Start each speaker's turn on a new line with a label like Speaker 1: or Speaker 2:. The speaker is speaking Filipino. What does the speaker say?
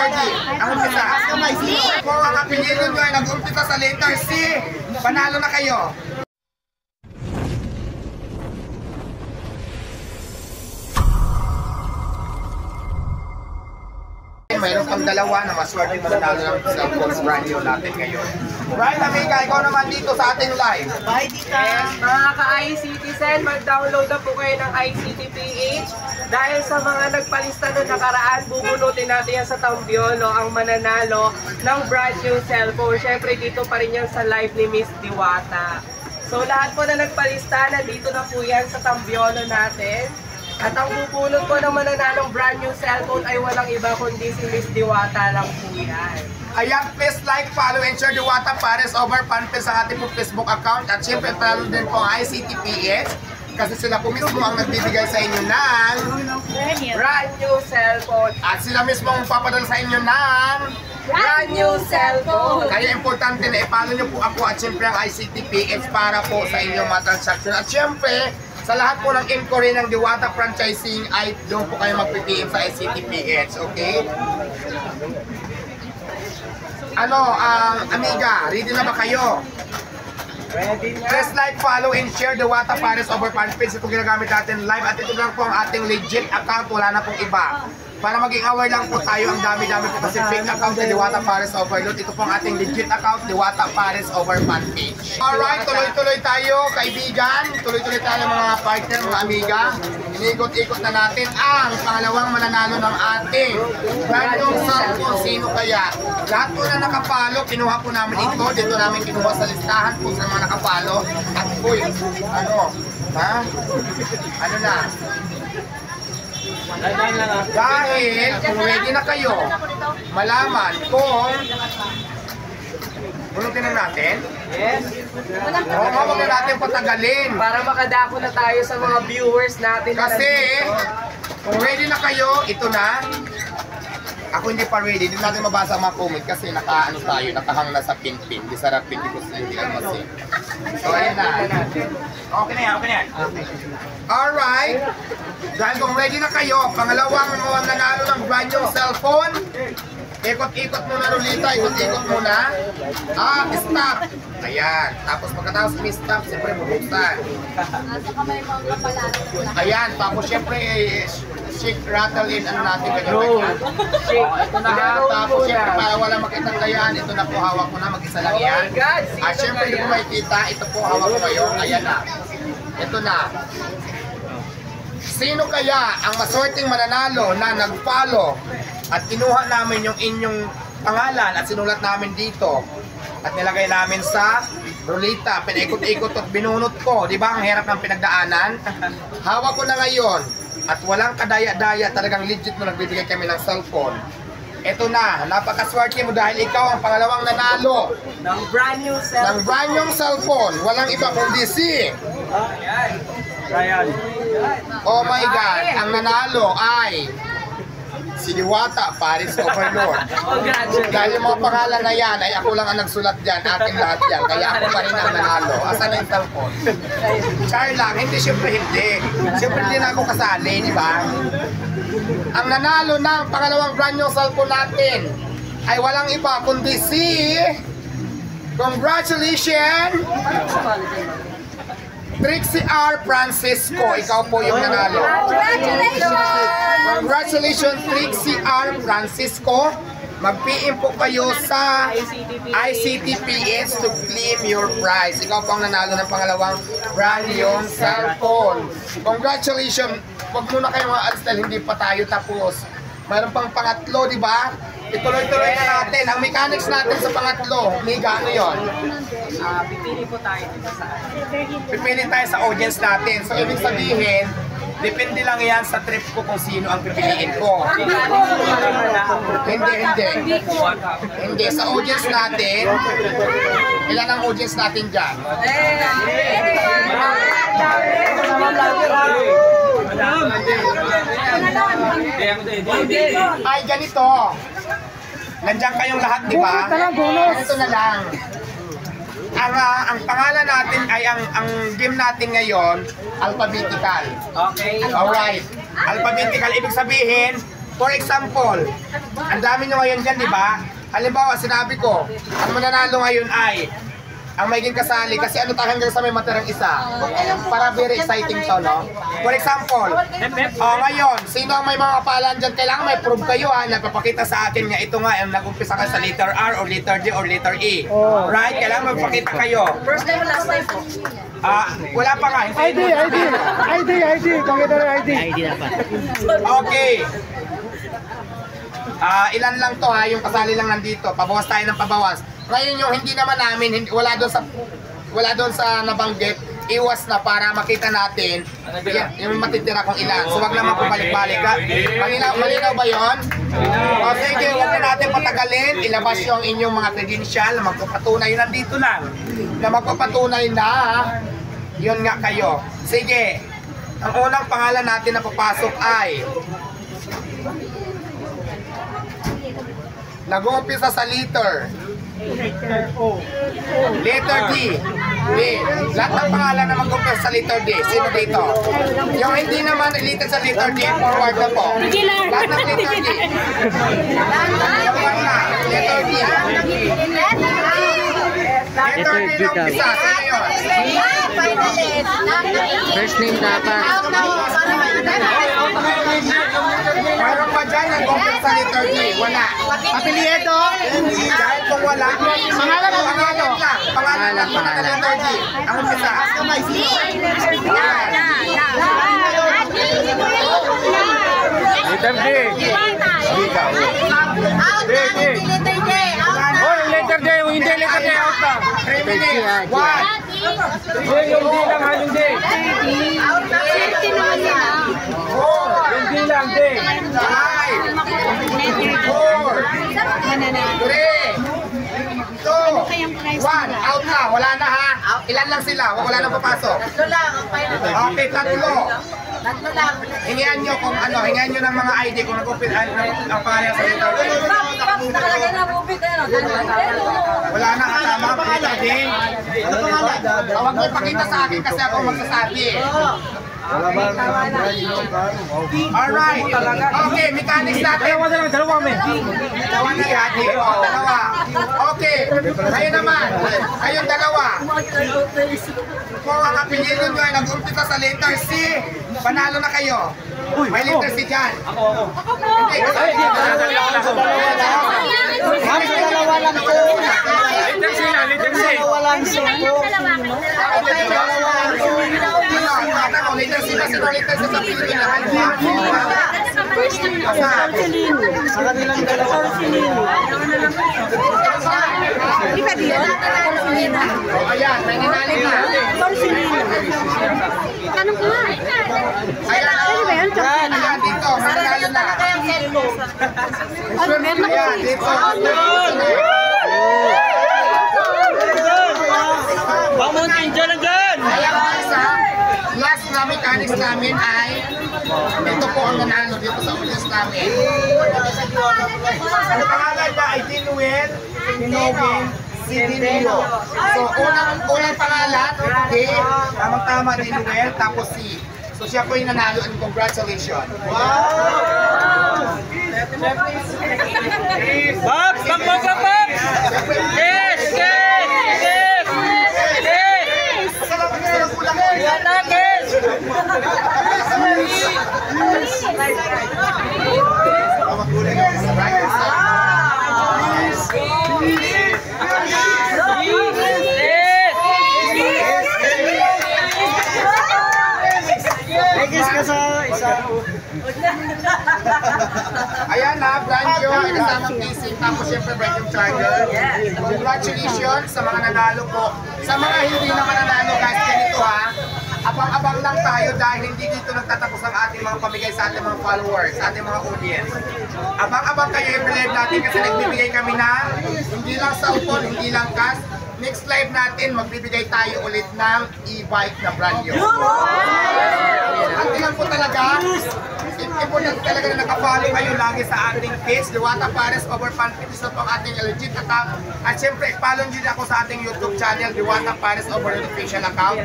Speaker 1: letter D. Ang umpisa. Kung ang apelyido nyo ay nag-umpisa sa letter C, panalo na kayo. Mayroon pang dalawa na maswerte mananalo ng cellphone brand new natin ngayon. Right, amiga, ikaw naman dito sa ating live.
Speaker 2: Bye, tita! Yes, mga ka-iCitizen, mag-download na po kayo ng iCityPH. Dahil sa mga nagpalista noong nakaraan, bubunutin natin yan sa Tambiolo ang mananalo ng brand new cellphone. Siyempre, dito pa rin yan sa live ni Miss Diwata. So, lahat po na nagpalista, nandito na po yan sa Tambiolo natin. At ang bubunot ko ng mananalong brand new cellphone ay walang iba kundi si Miss Diwata lang po yan.
Speaker 1: Ayan, please like, follow, and share Diwata Pares over fanpage sa ating Facebook account. At syempre, follow din po ang iCityPH kasi sila po mismo ang nagbibigay sa inyo ng
Speaker 2: brand new cellphone.
Speaker 1: At sila mismo ang papadala sa inyo ng
Speaker 2: brand new cellphone.
Speaker 1: Kaya importante na i-follow nyo po ako at syempre ang iCityPH para po sa inyong mga transaction. At syempre, sa lahat po ng inquiry ng Diwata Franchising ay doon po kayo mag-PM sa iCityPH, okay? Amiga, ready na ba kayo?
Speaker 2: Ready na.
Speaker 1: Press like, follow, and share Diwata Pares over fanpage. Ito ginagamit natin live at ito lang po ang ating legit account, wala na pong iba. Para maging aware lang po tayo, ang dami-dami po kasi fake account ni Diwata Pares Overload. Ito po ang ating legit account, Diwata Pares over fanpage. Alright, tuloy-tuloy tayo, kaibigan. Tuloy-tuloy tayo mga partner, mga amiga. Inigot-ikot na natin ang pangalawang mananalo ng ating brand new cellphone. Sino kaya? Lahat po na nakapalo, kinuha po namin ito. Dito namin kinuha sa listahan po sa mga nakapalo. At uy, ano na? Dahil kung ready na kayo malaman kung bunutin na natin.
Speaker 2: Yes.
Speaker 1: Oo, huwag na natin patagalin.
Speaker 2: Para makadako na tayo sa mga viewers natin.
Speaker 1: Kasi kung ready na kayo, ito na. Ako hindi pa ready, hindi natin mabasa ang mga comment kasi nakahang na sa pin-pin. Di sarap pin because hindi almasin. So ayan na. Okay na yan, okay na yan. Alright. Dahil kung ready na kayo, pangalawang nanalo ng brand new cellphone. Ikot-ikot muna, Rolita, ikot-ikot muna. Stop. Ayan. Tapos pagkatapos may stop, siyempre bubuksan. Ayan. Tapos siyempre, shake, rattle in, natin ganyan. Ito na ha. Tapos siyempre, para wala makitang gayan, ito na po, hawak ko na, mag-isa lang yan. At siyempre, hindi ko makikita, ito po, hawak ko ngayon. Ayan na. Ito na. Sino kaya ang maswerteng mananalo na nag-follow at kinuha namin yung inyong pangalan at sinulat namin dito at nilagay namin sa ruleta, pinaikot-ikot at binunot ko, di ba? Ang hirap ng pinagdaanan. Hawak ko na ngayon at walang kadaya-daya, talagang legit mo nagbibigay kami ng cellphone. Ito na, napakaswerte mo dahil ikaw ang pangalawang nanalo
Speaker 2: ng brand new cellphone.
Speaker 1: Ng brand new cellphone. Walang iba kundi si
Speaker 2: Ryan.
Speaker 1: Oh my God, ang nanalo ay si Diwata Pares Overload. Dahil yung mga pangalan na yan ay ako lang ang nagsulat dyan, ating lahat yan. Kaya ako pa rin ang nanalo. Asan na yung cellphone? Char lang, hindi, syempre hindi. Syempre hindi na ako kasali, di ba? Ang nanalo ng pangalawang brand new cellphone natin ay walang iba kundi si congratulations Trixie R. Francisco. Ikaw po yung nanalo. Congratulations Trixie R. Francisco. Mag-PM po kayo sa iCityPH to claim your prize. Ikaw po ang nanalo ng pangalawang brand new cellphone. Congratulations. Huwag muna kayo mga alis dahil hindi pa tayo tapos. Mayroon pang pangatlo, di ba? Ituloy-tuloy na natin. Ang mechanics natin sa pangatlo, Miga, ano yun?
Speaker 2: Pipili po tayo dito sa
Speaker 1: Pipili tayo sa audience natin. So, ibig sabihin, depende lang yan sa trip ko kung sino ang pipiliin ko. Hindi. Hindi. Sa audience natin, ilan ang audience natin dyan? Ay, ganito. Nandiyan kayong lahat, di ba? Ganito na lang. Ang pangalan natin ay ang game natin ngayon, alphabetical.
Speaker 2: Okay.
Speaker 1: Alright. Alphabetical, ibig sabihin, For example, ang dami nyo ngayon dyan, di ba? Halimbawa, sinabi ko, ang mananalo ngayon ay ang magiging kasali kasi ano tayo hanggang sa may matirang isa. Para very exciting to, no? For example, ngayon, sino ang may mga kapalan dyan? Kailangan may prove kayo, ha? Nagpapakita sa akin nga ito nga, ang nag-umpisa ka sa letter R or letter D or letter E. Right? Kailangan magpakita kayo.
Speaker 2: First time, last time po.
Speaker 1: Wala pa nga.
Speaker 3: ID. Pakita ng ID.
Speaker 1: Okay. Ilan lang to ha, yung kasali lang nandito. Pabawas tayo ng pabawas. Ngayon yung hindi naman namin, wala doon sa nabanggit, iwas na para makita natin yung matitira kung ilan. So wag naman pumalik-balik ha. Malinaw ba yun? O sige, wag na natin patagalin. Ilabas yung inyong mga credential na magpapatunay nandito lang. Na magpapatunay na yun nga kayo. Sige, ang unang pangalan natin na papasok ay nag-uumpisa sa letter D. Lahat ng pangalan na mag-umpisa sa letter D. Sino dito? Yung hindi naman related sa letter D, forward na po. Lahat ng letter D. Letter D. Letter D na umpisa. Sino yun?
Speaker 3: First name dapat.
Speaker 1: Mayroon pa dyan nag-umpisa sa letter D. Wala.
Speaker 3: Apelyido.
Speaker 1: Dahil kung wala, pangalan lang sa letter D. Ang umpisa.
Speaker 3: Letter D. Letter D. Hindi letter D. Out na.
Speaker 1: 3 minutes. 1.
Speaker 3: Yung D lang ha, yung D. Yung D lang, D.
Speaker 1: 5, 4, 3, 2, 1. Out na. Wala na ha. Ilan lang sila? Wala na papasok.
Speaker 2: Tatlo lang, ang final.
Speaker 1: Okay, tatlo.
Speaker 2: Tatlo lang.
Speaker 1: Hingian nyo kung ano, hingian nyo ng mga ID kung nag-upit ang pangalan sa letter D. Wala na katama, pakita din. Huwag mo ipakita sa akin kasi ako magsasabi. Alright. Okay, mechanics natin.
Speaker 3: Dalawa may.
Speaker 1: Dalawa na yati. Dalawa. Okay. Ngayon naman. Ayun dalawa. Kung ang apelyido nyo ay nag-umpisa sa letter C, panalo na kayo. May letter C dyan. Hindi.
Speaker 3: Dalawa lang po. Letter C. Dalawa lang po.
Speaker 1: Letter C na sino letter C sa apelyido na.
Speaker 3: Sa kanilang dalawa.
Speaker 2: Hindi pa diyon?
Speaker 1: Ayan, may ninali na.
Speaker 2: Tanong ko nga.
Speaker 1: Ayan, dito, mananalo na. Ayan, dito.
Speaker 3: Pamuntin dyan dyan!
Speaker 1: Ayan, isa. Last na mechanics namin ay ito po ang nanalo dito sa audience namin. Ang pangalan niya ay Dinuel Tinogin Sidinilo. So, unang pangalan, D, tamang-tama Dinuel, tapos C. So, siya po yung nanalo and congratulations. Wow!
Speaker 3: Bob! Bob! Yes! Yes! Yes! Yes! Atakes!
Speaker 1: Ayan na, brand new, may kasamang casing, tapos syempre brand new charger. Congratulations sa mga nanalo po. Sa mga hindi naman nanalo guys, ganito ha, abang-abang lang tayo dahil hindi dito nagtatapos ang ating mga pamigay sa ating mga followers, sa ating mga audience. Abang-abang kayo every live natin kasi nagbibigay kami na hindi lang cellphone, hindi lang cash. Next live natin, magbibigay tayo ulit ng e-bike na brand new. At ilan po talaga, important talaga na nakafollow kayo lagi sa ating page, Diwata Pares Over Fan Fitness na po ang ating legit account. At syempre, follow nyo din ako sa ating YouTube channel, Diwata Pares Over Official account.